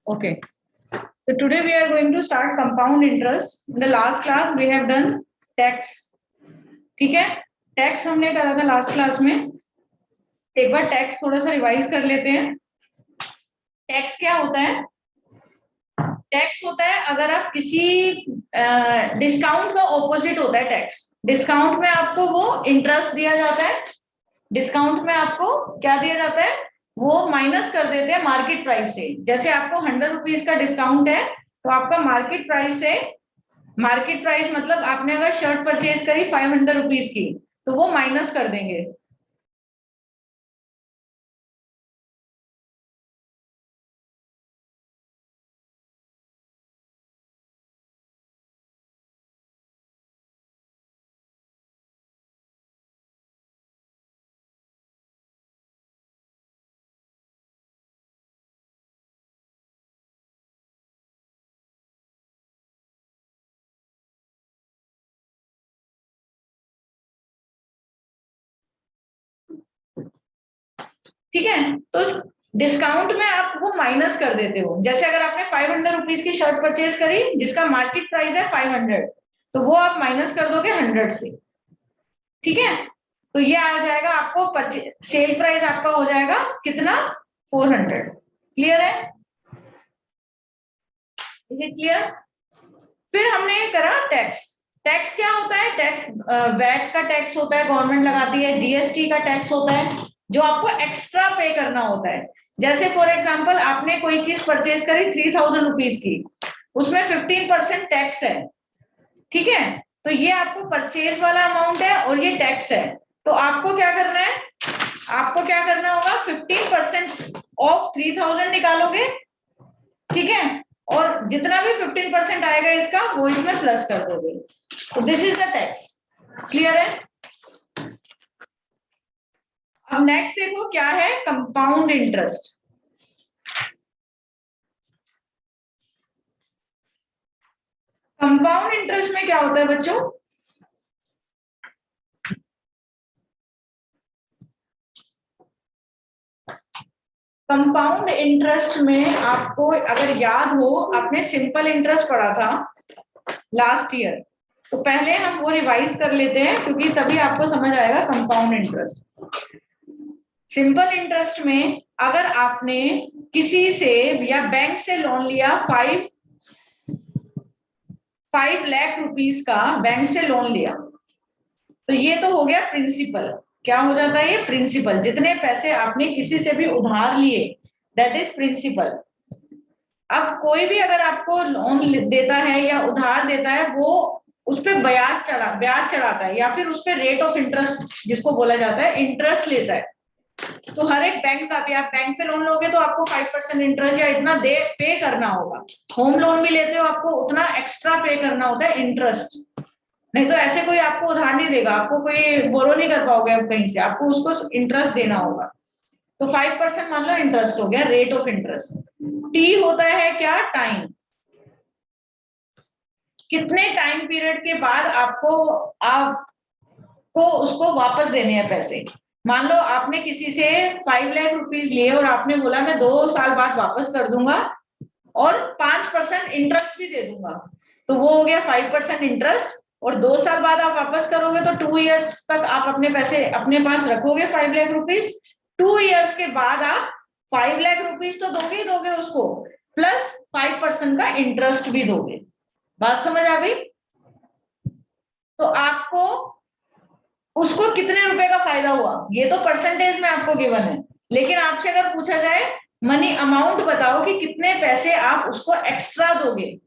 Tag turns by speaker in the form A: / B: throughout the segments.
A: Okay. So today we are going to start compound interest. In the last class we have done tax. ठीक है, tax हमने करा था last class में. एक बार टैक्स थोड़ा सा रिवाइज कर लेते हैं. टैक्स क्या होता है? टैक्स होता है अगर आप किसी डिस्काउंट का ऑपोजिट होता है टैक्स. डिस्काउंट में आपको वो इंटरेस्ट दिया जाता है. डिस्काउंट में आपको क्या दिया जाता है? वो माइनस कर देते हैं मार्केट प्राइस से. जैसे आपको 100 रुपीज का डिस्काउंट है तो आपका मार्केट प्राइस से, मार्केट प्राइस मतलब आपने अगर शर्ट परचेज करी 500 रुपीज की तो वो माइनस कर देंगे. ठीक है, तो डिस्काउंट में आप वो माइनस कर देते हो. जैसे अगर आपने 500 रुपीज की शर्ट परचेज करी जिसका मार्केट प्राइस है 500, तो वो आप माइनस कर दोगे 100 से. ठीक है, तो ये आ जाएगा आपको सेल प्राइस आपका हो जाएगा कितना? 400. क्लियर है? क्लियर? फिर हमने करा टैक्स. टैक्स क्या होता है? टैक्स वैट का टैक्स होता है, गवर्नमेंट लगाती है. जीएसटी का टैक्स होता है जो आपको एक्स्ट्रा पे करना होता है. जैसे फॉर एग्जांपल आपने कोई चीज परचेज करी 3000 रुपीज की, उसमें 15% टैक्स है. ठीक है, तो ये आपको परचेज वाला अमाउंट है और ये टैक्स है. तो आपको क्या करना है? आपको क्या करना होगा? 15% ऑफ 3000 निकालोगे. ठीक है, और जितना भी 15% आएगा इसका वो इसमें प्लस कर दोगे. तो this is the tax. Clear है? अब नेक्स्ट देखो क्या है? Compound interest. कंपाउंड इंटरेस्ट में क्या होता है बच्चों? कंपाउंड इंटरेस्ट में आपको अगर याद हो, आपने सिंपल इंटरेस्ट पढ़ा था लास्ट ईयर, तो पहले हम वो रिवाइज कर लेते हैं क्योंकि तभी आपको समझ आएगा कंपाउंड इंटरेस्ट. सिंपल इंटरेस्ट में अगर आपने किसी से या बैंक से लोन लिया 5 लाख रुपीस का बैंक से लोन लिया, तो ये तो हो गया प्रिंसिपल. क्या हो जाता है? ये प्रिंसिपल. जितने पैसे आपने किसी से भी उधार लिए दैट इज प्रिंसिपल. अब कोई भी अगर आपको लोन देता है या उधार देता है वो उस पर ब्याज चढ़ाता है या फिर उस पर रेट ऑफ इंटरेस्ट जिसको बोला जाता है इंटरेस्ट लेता है. तो हर एक बैंक का भी, आप बैंक पे लोन लोगे तो आपको 5% इंटरेस्ट या इतना पे करना होगा. होम लोन भी लेते हो आपको उतना एक्स्ट्रा पे करना होता है इंटरेस्ट. नहीं तो ऐसे कोई आपको उधार नहीं देगा, आपको कोई बोरो नहीं कर पाओगे आप कहीं से, आपको उसको इंटरेस्ट देना होगा. तो 5% मान लो इंटरेस्ट हो गया, रेट ऑफ इंटरेस्ट. टी होता है क्या? टाइम. कितने टाइम पीरियड के बाद आपको उसको वापस देने हैं पैसे. मान लो आपने किसी से 5 लाख रुपीज लिए और आपने बोला मैं 2 साल बाद वापस कर दूंगा और 5% इंटरेस्ट भी दे दूंगा. तो वो हो गया 5% इंटरेस्ट. और 2 साल बाद आप वापस करोगे तो 2 इयर्स तक आप अपने पैसे अपने पास रखोगे 5 लाख रुपीज. 2 इयर्स के बाद आप 5 लाख रुपीज तो दोगे ही दोगे उसको, प्लस 5% का इंटरेस्ट भी दोगे. बात समझ आ गई? तो आपको उसको कितने रुपए का फायदा हुआ ये तो परसेंटेज में आपको गिवन है. लेकिन आपसे अगर पूछा जाए मनी अमाउंट बताओ कि कितने पैसे आप उसको एक्स्ट्रा दोगे,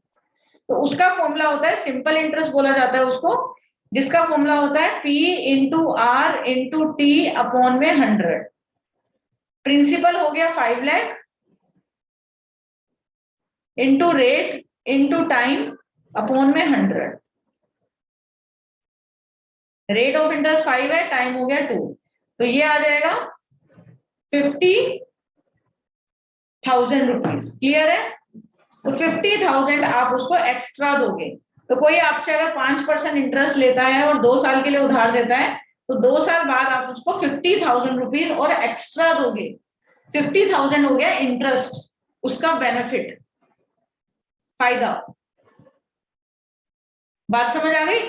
A: तो उसका फॉर्मूला होता है, सिंपल इंटरेस्ट बोला जाता है उसको, जिसका फॉर्मूला होता है P into R into T upon में 100. प्रिंसिपल हो गया 5 lakh into rate into time upon में 100. रेट ऑफ इंटरेस्ट 5 है, टाइम हो गया 2, तो ये आ जाएगा 50,000 रुपीज. क्लियर है? तो 50,000 आप उसको एक्स्ट्रा दोगे. तो कोई आपसे अगर 5% इंटरेस्ट लेता है और 2 साल के लिए उधार देता है तो 2 साल बाद आप उसको 50,000 रुपीज और एक्स्ट्रा दोगे. 50,000 हो गया इंटरेस्ट, उसका बेनिफिट. फायदा। बात समझ आ गई?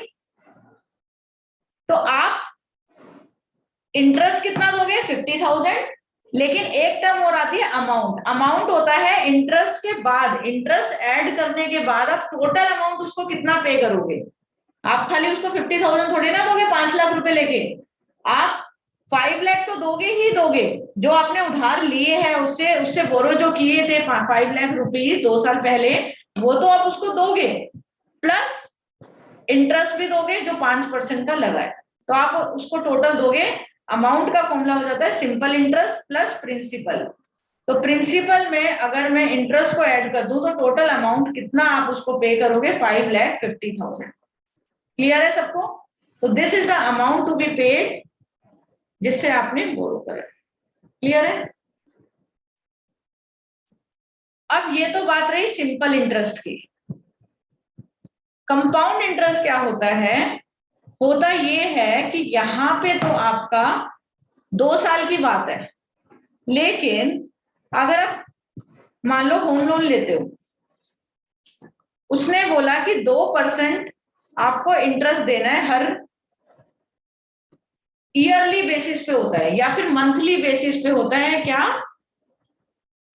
A: तो आप इंटरेस्ट कितना दोगे? 50,000। लेकिन एक टर्म और आती है अमाउंट। अमाउंट होता है इंटरेस्ट के बाद, इंटरेस्ट ऐड करने के बाद आप टोटल अमाउंट उसको कितना पे करोगे। आप खाली उसको 50,000 थोड़ी ना दोगे 5 लाख रुपए लेके। आप 5 लाख तो दोगे ही दोगे। जो आपने उधार लिए हैं उससे उससे बोरो जो किए थे 5 लाख रुपीज 2 साल पहले, वो तो आप उसको दोगे, प्लस इंटरेस्ट भी दोगे जो 5% का लगा है। तो आप उसको टोटल दोगे। अमाउंट का फॉर्मूला हो जाता है सिंपल इंटरेस्ट प्लस प्रिंसिपल। तो प्रिंसिपल में अगर मैं इंटरेस्ट को ऐड कर दूं तो टोटल अमाउंट कितना आप उसको पे करोगे? 5,50,000। क्लियर है सबको? तो this is the amount to be paid जिससे आपने बोरो करा। क्लियर है? अब ये तो बात रही सिंपल इंटरेस्ट की। कंपाउंड इंटरेस्ट क्या होता है? होता ये है कि यहां पे तो आपका 2 साल की बात है, लेकिन अगर आप मान लो होम लोन लेते हो, उसने बोला कि 2% आपको इंटरेस्ट देना है, हर ईयरली बेसिस पे होता है या फिर मंथली बेसिस पे होता है क्या?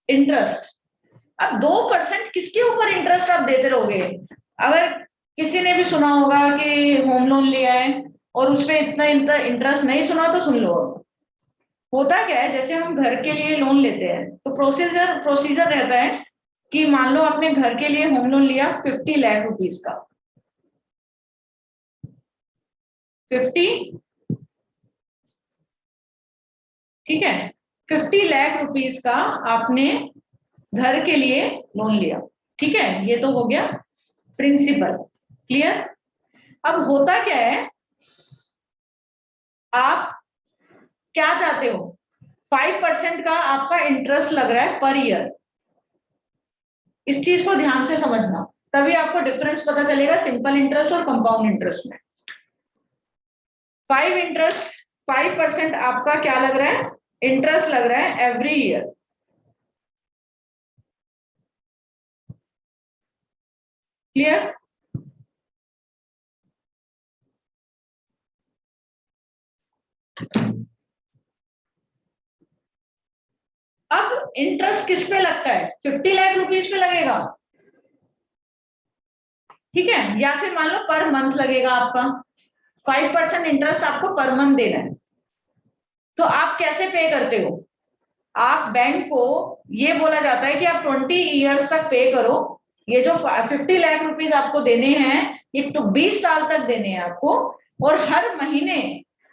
A: इंटरेस्ट। अब 2% किसके ऊपर इंटरेस्ट आप देते रहोगे? अगर किसी ने भी सुना होगा कि होम लोन लिया है और उसपे इतना इतना इंटरेस्ट नहीं सुना तो सुन लो। होता क्या है, जैसे हम घर के लिए लोन लेते हैं तो प्रोसीजर रहता है कि मान लो आपने घर के लिए होम लोन लिया 50 लाख रुपीस का। 50, ठीक है, 50 लाख रुपीस का आपने घर के लिए लोन लिया। ठीक है, ये तो हो गया प्रिंसिपल। क्लियर? अब होता क्या है, आप क्या चाहते हो? 5% का आपका इंटरेस्ट लग रहा है पर ईयर। इस चीज को ध्यान से समझना, तभी आपको डिफरेंस पता चलेगा सिंपल इंटरेस्ट और कंपाउंड इंटरेस्ट में। 5% आपका क्या लग रहा है? इंटरेस्ट लग रहा है एवरी ईयर। क्लियर? अब इंटरेस्ट किस पे लगता है? 50 लाख रुपीस पे लगेगा, ठीक है, या फिर मान लो पर मंथ लगेगा आपका। 5% इंटरेस्ट आपको पर मंथ देना है। तो आप कैसे पे करते हो? आप बैंक को ये बोला जाता है कि आप 20 ईयर्स तक पे करो। ये जो 50 लाख रुपीस आपको देने हैं ये तो 20 साल तक देने हैं आपको। और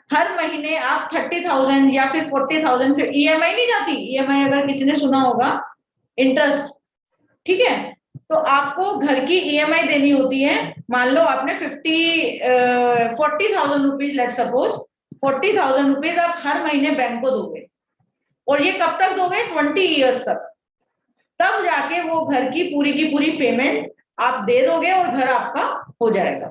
A: हर महीने आप 30,000 या फिर 40,000, फिर ईएमआई नहीं जाती, ईएमआई अगर किसी ने सुना होगा, इंटरेस्ट, ठीक है। तो आपको घर की ईएमआई देनी होती है। मान लो आपने 40,000 रुपीज, लेट सपोज 40,000 रुपीज आप हर महीने बैंक को दोगे। और ये कब तक दोगे? 20 ईयर्स तक। तब जाके वो घर की पूरी पेमेंट आप दे दोगे और घर आपका हो जाएगा।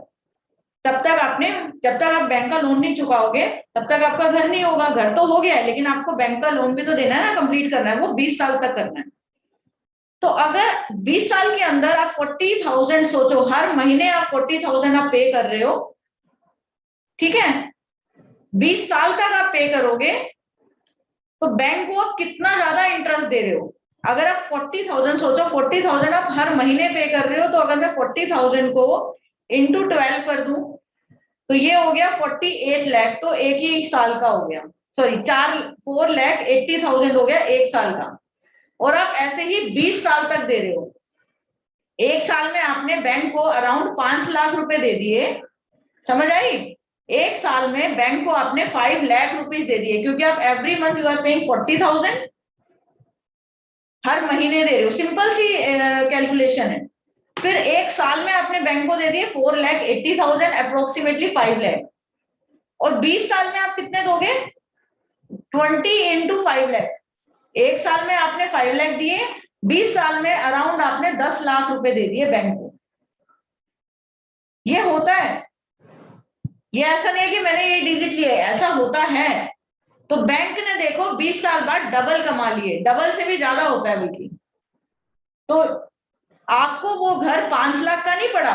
A: तब तक आपने, जब तक आप बैंक का लोन नहीं चुकाओगे तब तक आपका घर नहीं होगा। घर तो हो गया है लेकिन आपको बैंक का लोन भी तो देना है ना, कंप्लीट करना है, वो 20 साल तक करना है। तो अगर 20 साल के अंदर आप 40,000, सोचो हर महीने आप 40,000 आप पे कर रहे हो, ठीक है, 20 साल तक आप पे करोगे तो बैंक को आप कितना ज्यादा इंटरेस्ट दे रहे हो। अगर आप 40,000 सोचो, 40,000 आप हर महीने पे कर रहे हो, तो अगर मैं 40,000 को इंटू 12 कर दूं तो ये हो गया 48 लाख। तो एक ही साल का हो गया, सॉरी 4,80,000 हो गया एक साल का। और आप ऐसे ही 20 साल तक दे रहे हो। एक साल में आपने बैंक को अराउंड 5 लाख रुपए दे दिए। समझ आई? एक साल में बैंक को आपने 5 लाख रुपीज दे दिए, क्योंकि आप every month you are paying 40,000, हर महीने दे रहे हो। सिंपल सी कैलकुलेशन है। फिर एक साल में आपने बैंक को दे दिए 4,80,000, अप्रोक्सीमेटली 5 लाख। और 20 साल में आप कितने दोगे? 20 इंटू 5 लाख। एक साल में आपने 5 लाख दिए, 20 साल में अराउंड आपने 10 लाख रुपए दे दिए बैंक को। ये होता है, ये ऐसा नहीं है कि मैंने ये डिजिट लिए, ऐसा होता है। तो बैंक ने देखो 20 साल बाद डबल कमा लिए, डबल से भी ज्यादा होता है बल्कि। तो आपको वो घर 5 लाख का नहीं पड़ा,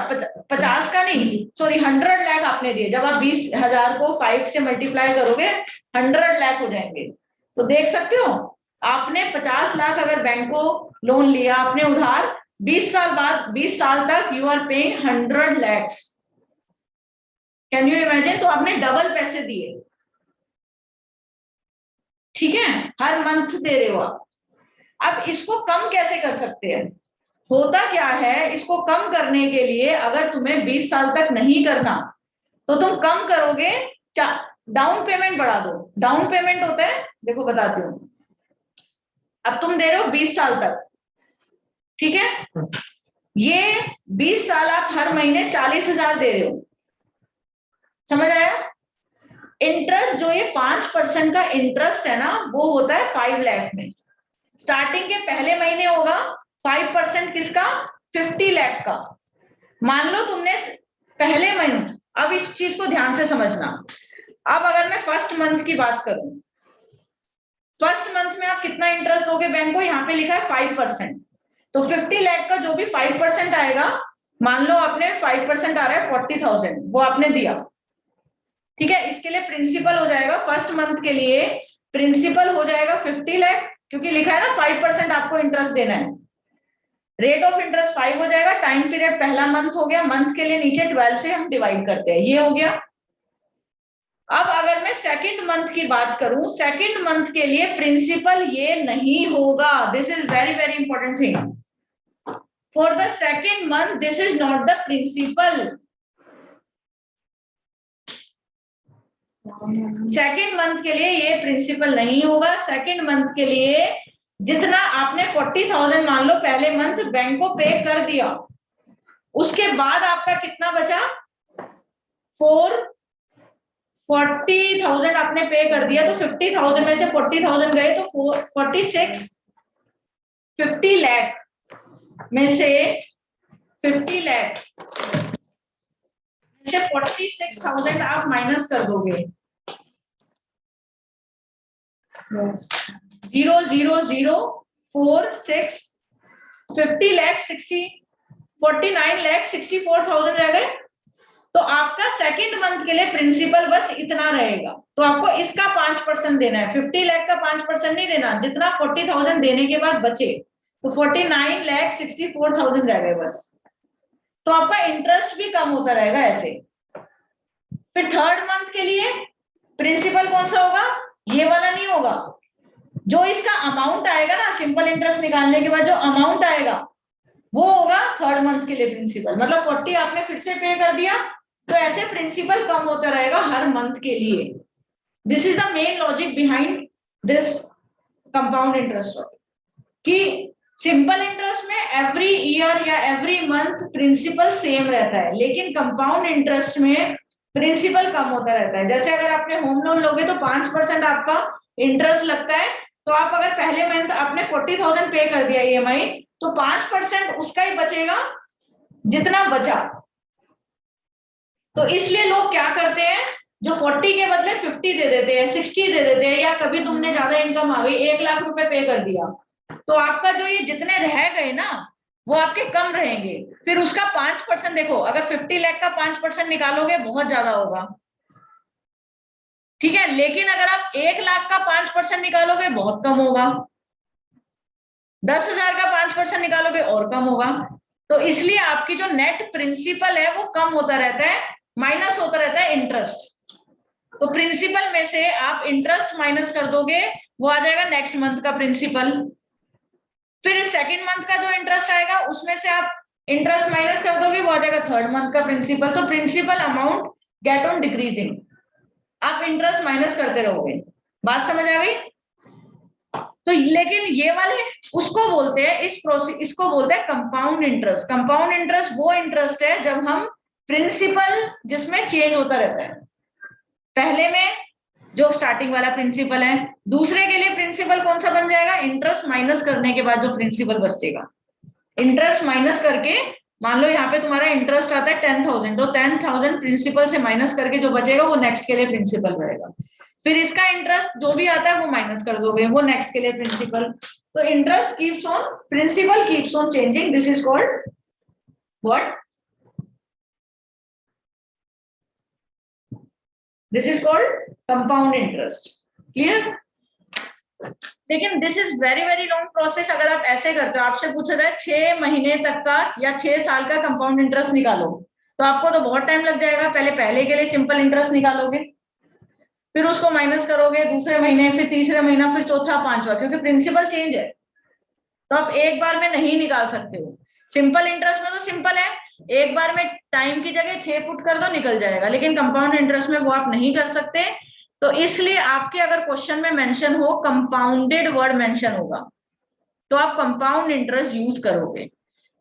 A: 50 का नहीं, सॉरी 100 लाख आपने दिए। जब आप 20,000 को 5 से मल्टीप्लाई करोगे 100 लाख हो जाएंगे। तो देख सकते हो, आपने 50 लाख अगर बैंक को लोन लिया आपने उधार, 20 साल बाद, 20 साल तक you are paying 100 lakhs। Can you imagine? तो आपने डबल पैसे दिए, ठीक है, हर मंथ दे रहे हो आप। अब इसको कम कैसे कर सकते हैं? होता क्या है, इसको कम करने के लिए अगर तुम्हें 20 साल तक नहीं करना तो तुम कम करोगे, डाउन पेमेंट बढ़ा दो। डाउन पेमेंट होता है, देखो बताती हूँ, अब तुम दे रहे हो 20 साल तक, ठीक है, ये 20 साल आप हर महीने 40,000 दे रहे हो, समझ आया? इंटरेस्ट जो ये 5% का इंटरेस्ट है ना, वो होता है 5 लाख में। स्टार्टिंग के पहले महीने होगा 5% किसका? 50 लाख का। मान लो तुमने पहले मंथ, अब इस चीज को ध्यान से समझना, अब अगर मैं फर्स्ट मंथ की बात करूं, फर्स्ट मंथ में आप कितना इंटरेस्ट दोगे बैंक को? यहाँ पे लिखा है 5%। तो 50 लाख का जो भी 5% आएगा, मान लो आपने 5% आ रहा है 40,000, वो आपने दिया, ठीक है, इसके लिए प्रिंसिपल हो जाएगा फर्स्ट मंथ के लिए, प्रिंसिपल हो जाएगा 50 लाख, क्योंकि लिखा है ना 5% आपको इंटरेस्ट देना है। रेट ऑफ इंटरेस्ट 5 हो जाएगा, टाइम पीरियड पहला मंथ हो गया, मंथ के लिए नीचे 12 से हम डिवाइड करते हैं, ये हो गया। अब अगर मैं सेकंड मंथ की बात करूं, सेकंड मंथ के लिए प्रिंसिपल ये नहीं होगा, this is very very important thing. For the second month this is not the principal. Second month के लिए ये प्रिंसिपल नहीं होगा। सेकंड मंथ के लिए जितना आपने 40,000 मान लो पहले मंथ बैंक को पे कर दिया, उसके बाद आपका कितना बचा? 40,000 आपने पे कर दिया, तो 50,000 में से 40,000 गए तो 50 लाख में से 50 लाख में से 46,000 आप माइनस कर दोगे। 0,0,046 50 लाख 49 लाख 64,000 रह गए। तो आपका सेकंड मंथ के लिए प्रिंसिपल बस इतना रहेगा, तो आपको इसका 5% देना है। 50 लाख का 5% नहीं देना, जितना 40,000 देने के बाद बचे, तो 49 लाख 64,000 रह गए बस। तो आपका इंटरेस्ट भी कम होता रहेगा ऐसे। फिर थर्ड मंथ के लिए प्रिंसिपल कौन सा होगा? ये वाला नहीं होगा, जो इसका अमाउंट आएगा ना, सिंपल इंटरेस्ट निकालने के बाद जो अमाउंट आएगा वो होगा थर्ड मंथ के लिए प्रिंसिपल। मतलब 40 आपने फिर से पे कर दिया, तो ऐसे प्रिंसिपल कम होता रहेगा हर मंथ के लिए। This is the main logic behind this compound interest, कि सिंपल इंटरेस्ट में एवरी ईयर या एवरी मंथ प्रिंसिपल सेम रहता है, लेकिन कंपाउंड इंटरेस्ट में प्रिंसिपल कम होता रहता है। जैसे अगर आपने होम लोन लोगे तो 5% आपका इंटरेस्ट लगता है, तो आप अगर पहले मंथ आपने 40,000 पे कर दिया ईएमआई, तो 5% उसका ही बचेगा जितना बचा। तो इसलिए लोग क्या करते हैं, जो 40 के बदले 50 दे देते हैं, 60 दे देते हैं, या कभी तुमने ज्यादा इनकम आ गई 1 लाख रुपए पे कर दिया, तो आपका जो ये जितने रह गए ना वो आपके कम रहेंगे। फिर उसका 5% देखो, अगर 50 लाख का 5% निकालोगे बहुत ज्यादा होगा, ठीक है, लेकिन अगर आप 1 लाख का 5% निकालोगे बहुत कम होगा, 10,000 का 5% निकालोगे और कम होगा। तो इसलिए आपकी जो नेट प्रिंसिपल है वो कम होता रहता है, माइनस होता रहता है इंटरेस्ट। तो प्रिंसिपल में से आप इंटरेस्ट माइनस कर दोगे, वो आ जाएगा नेक्स्ट मंथ का प्रिंसिपल। फिर सेकंड मंथ का जो इंटरेस्ट आएगा उसमें से आप इंटरेस्ट माइनस कर दोगे, वो आ जाएगा थर्ड मंथ का प्रिंसिपल। तो principal amount get on decreasing, आप इंटरेस्ट माइनस करते रहोगे। बात समझ आ गई? तो लेकिन ये वाले उसको बोलते हैं, इसको बोलते हैं कंपाउंड इंटरेस्ट। कंपाउंड इंटरेस्ट वो इंटरेस्ट है जब हम प्रिंसिपल जिसमें चेंज होता रहता है, पहले में जो स्टार्टिंग वाला प्रिंसिपल है, दूसरे के लिए प्रिंसिपल कौन सा बन जाएगा? इंटरेस्ट माइनस करने के बाद जो प्रिंसिपल बचेगा, इंटरेस्ट माइनस करके, मान लो यहाँ पे तुम्हारा इंटरेस्ट आता है 10,000, तो 10,000 प्रिंसिपल से माइनस करके जो बचेगा वो नेक्स्ट के लिए प्रिंसिपल रहेगा। फिर इसका इंटरेस्ट जो भी आता है वो माइनस कर दोगे, वो नेक्स्ट के लिए principal. So interest keeps on, principal keeps on changing. This is called what? This is called compound interest. Clear? लेकिन this is very very long process. अगर आप ऐसे करते हो, आपसे पूछा जाए 6 महीने तक का या 6 साल का कंपाउंड इंटरेस्ट निकालो, तो आपको तो बहुत टाइम लग जाएगा. पहले के लिए सिंपल इंटरेस्ट निकालोगे, फिर उसको माइनस करोगे दूसरे महीने, फिर तीसरे महीना, फिर चौथा, पांचवा, क्योंकि प्रिंसिपल चेंज है. तो आप एक बार में नहीं निकाल सकते हो. सिंपल इंटरेस्ट में तो सिंपल है, एक बार में टाइम की जगह 6 पुट कर दो, निकल जाएगा. लेकिन कंपाउंड इंटरेस्ट में वो आप नहीं कर सकते. तो इसलिए आपके अगर क्वेश्चन में मेंशन हो, कंपाउंडेड वर्ड मेंशन होगा, तो आप कंपाउंड इंटरेस्ट यूज करोगे.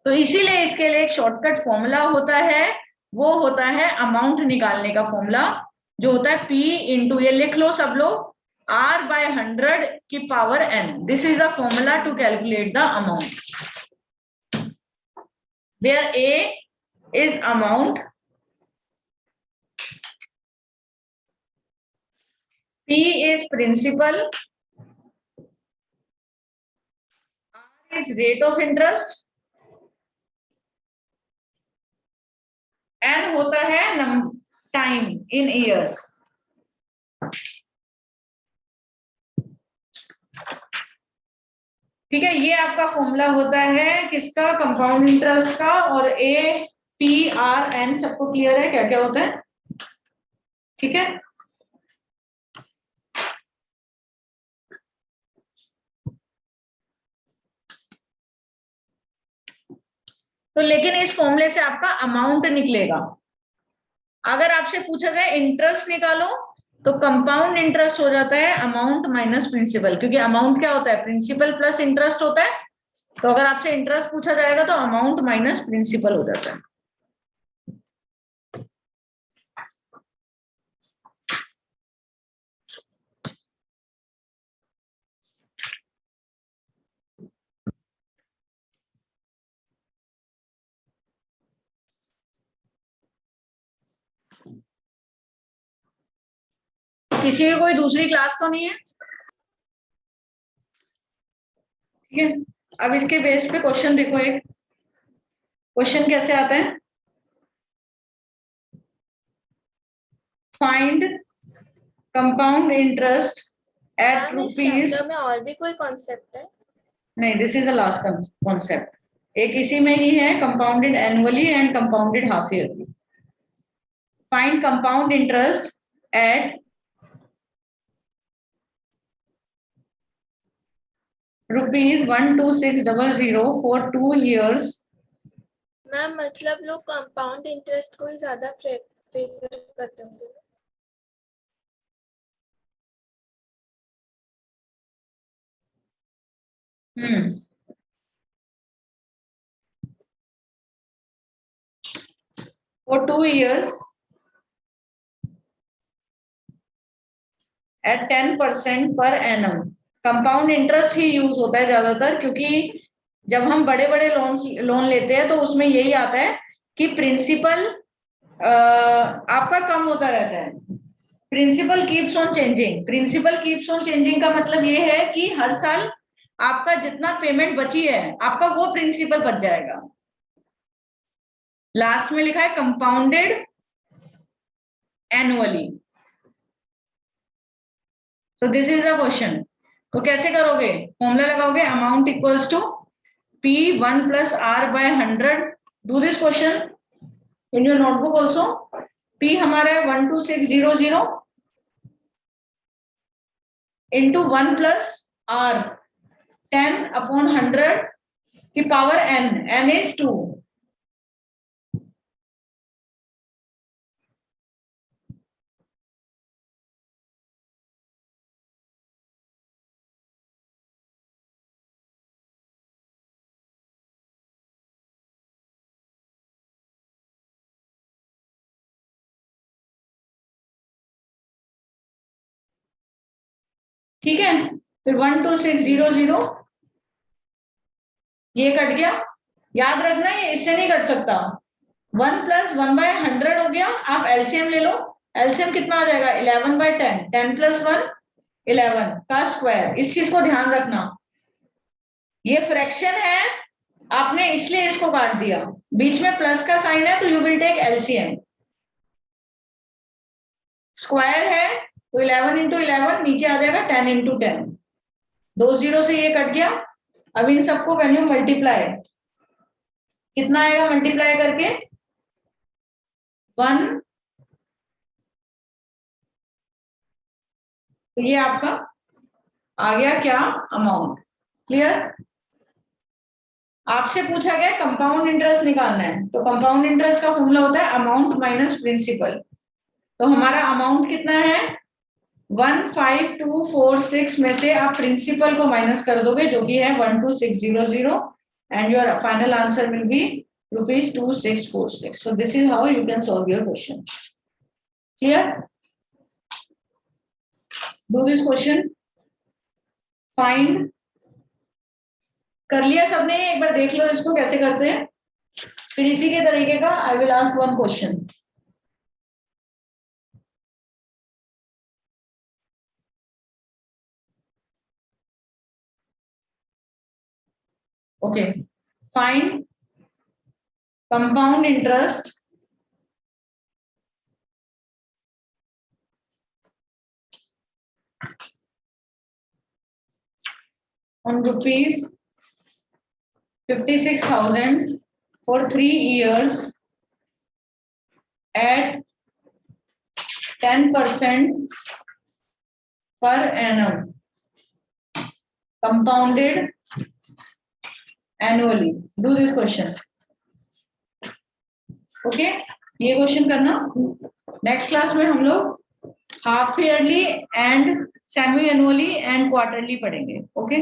A: तो इसीलिए इसके लिए एक शॉर्टकट फॉर्मूला होता है, वो होता है अमाउंट निकालने का फॉर्मूला, जो होता है P इंटू, ये लिख लो सब लोग, R/100 की power n. This is the formula to calculate the amount, where A is amount, P is principal, R is rate of interest, N होता है टाइम इन ईयर्स. ठीक है, ये आपका फॉर्मूला होता है किसका? कंपाउंड इंटरेस्ट का. और A, P, R, N सबको क्लियर है क्या क्या होता है? ठीक है, तो लेकिन इस फॉर्मूले से आपका अमाउंट निकलेगा. अगर आपसे पूछा जाए इंटरेस्ट निकालो, तो कंपाउंड इंटरेस्ट हो जाता है अमाउंट माइनस प्रिंसिपल, क्योंकि अमाउंट क्या होता है? प्रिंसिपल प्लस इंटरेस्ट होता है. तो अगर आपसे इंटरेस्ट पूछा जाएगा तो अमाउंट माइनस प्रिंसिपल हो जाता है. किसी की कोई दूसरी क्लास तो नहीं है? ठीक है, अब इसके बेस पे क्वेश्चन देखो. एक क्वेश्चन कैसे आता है? Find compound interest eight rupees.
B: में और भी कोई कॉन्सेप्ट है?
A: नहीं, this is the last concept. एक इसी में ही है, compounded annually and compounded half yearly. Find compound interest eight ₹12600 for 2 years.
B: Ma'am मतलब लोग कंपाउंड इंटरेस्ट को ही ज्यादा फेवर करते होंगे.
A: For 2 years at 10% per annum. Compound interest he use होता है ज्यादातर, क्योंकि जब हम बड़े बड़े लोन लेते हैं तो उसमें यही आता है कि प्रिंसिपल आपका कम होता रहता है. Principal keeps on changing. Principal keeps on changing का मतलब ये है कि हर साल आपका जितना पेमेंट बची है, आपका वो प्रिंसिपल बच जाएगा. लास्ट में लिखा है compounded annually. So this is the question. तो कैसे करोगे? फॉर्मूला लगाओगे, amount equals to P1 plus R/100. Do this question in your notebook also. P हमारा है 12600 इंटू 1 प्लस R, 10/100 की पावर n. n is 2. ठीक है, फिर 12600 ये कट गया. याद रखना ये इससे नहीं कट सकता. 1 प्लस 1/100 हो गया. आप एलसीएम ले लो. एलसीएम कितना आ जाएगा? 11/10. 10 प्लस 1 11 का स्क्वायर. इस चीज को ध्यान रखना. ये फ्रैक्शन है, आपने इसलिए इसको काट दिया, बीच में प्लस का साइन है तो you will take LCM. Square है तो 11 इंटू 11 नीचे आ जाएगा 10 इंटू 10, 2 जीरो से ये कट गया। अब इन सबको वैल्यू मल्टीप्लाई, कितना आएगा मल्टीप्लाई करके 1, तो ये आपका आ गया क्या अमाउंट। क्लियर? आपसे पूछा गया कंपाउंड इंटरेस्ट निकालना है, तो कंपाउंड इंटरेस्ट का फॉर्मूला होता है अमाउंट माइनस प्रिंसिपल। तो हमारा अमाउंट कितना है 15246 में से आप प्रिंसिपल को माइनस कर दोगे जो कि है 12600 and your final answer will be ₹2646. So this is how you can solve your question. Clear? Do this question. Find. कर लिया सबने? एक बार देख लो इसको कैसे करते हैं, फिर इसी के तरीके का I will ask one question. Okay, find compound interest on ₹56,000 for 3 years at 10% per annum compounded annually. Do this question. Okay, ये क्वेश्चन करना। नेक्स्ट क्लास में हम लोग half yearly and semi annually and quarterly पढ़ेंगे। Okay